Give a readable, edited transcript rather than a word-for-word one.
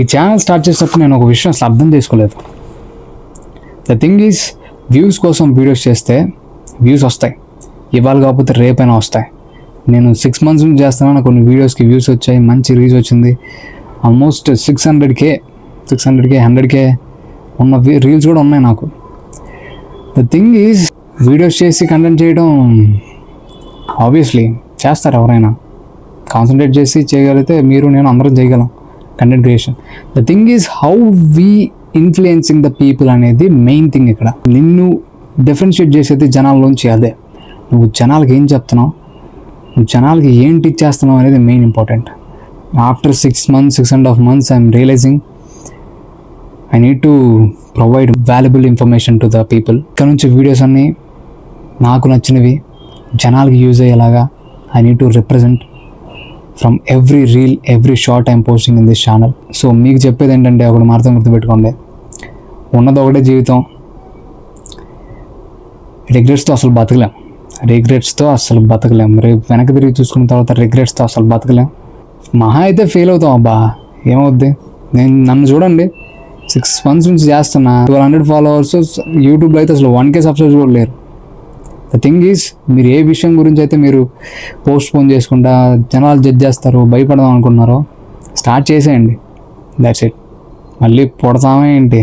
ఈ channel start చేసేటప్పుడు నేను ఒక విషయం అసలు అర్థం చేసుకోలేదు. ద థింగ్ ఈజ్, వ్యూస్ కోసం వీడియోస్ చేస్తే వ్యూస్ వస్తాయి, ఇవాళ కాకపోతే రేపైనా వస్తాయి. నేను 6 months నుంచి చేస్తున్నాను, కొన్ని వీడియోస్కి వ్యూస్ వచ్చాయి, మంచి రీచ్ వచ్చింది. ఆల్మోస్ట్ 600K 100K ఉన్న రీల్స్ కూడా ఉన్నాయి నాకు. ద థింగ్ ఈజ్, వీడియోస్ చేసి కంటెంట్ చేయడం ఆబ్వియస్లీ చేస్తారు ఎవరైనా, కాన్సన్ట్రేట్ చేసి చేయగలిగితే మీరు నేను అందరం చేయగలం content creation. The thing is how we influencing the people అనేది మెయిన్ థింగ్. ఇక్కడ నిన్ను డిఫరెన్షియేట్ చేసేది జనాల్లోంచి అదే. నువ్వు జనాలకి ఏం చెప్తున్నావు, నువ్వు జనాలకి ఏంటి ఇచ్చేస్తున్నావు అనేది main important. After 6.5 months I'm realising I need to provide valuable information to the people. ఇక్కడ నుంచి వీడియోస్ అన్నీ నాకు నచ్చినవి జనాలకి యూజ్ అయ్యేలాగా I need to represent from every reel, every short I'm posting in this channel. So మీకు చెప్పేది ఏంటంటే, ఒకటి మాత్రం గుర్తుపెట్టుకోండి, ఉన్నది ఒకటే జీవితం. రిగ్రెట్స్తో అసలు బతకలేం. రేపు వెనక్కి తిరిగి చూసుకున్న తర్వాత రిగ్రెట్స్తో అసలు బతకలేం. మహా అయితే ఫెయిల్ అవుతాం. అబ్బా ఏమవుద్ది, నన్ను చూడండి, 6 months నుంచి చేస్తున్నా, 1200 followers. యూట్యూబ్లో అయితే అసలు 1K సబ్స్క్రైబర్స్ కూడా లేరు. ద థింగ్ ఈజ్, మీరు ఏ విషయం గురించి అయితే మీరు పోస్ట్ పోన్ చేసుకుంటా జనాలు జడ్జ్ చేస్తారు, భయపడదాం అనుకున్నారో, స్టార్ట్ చేసేయండి. That's it. మళ్ళీ పుడతామే ఏంటి.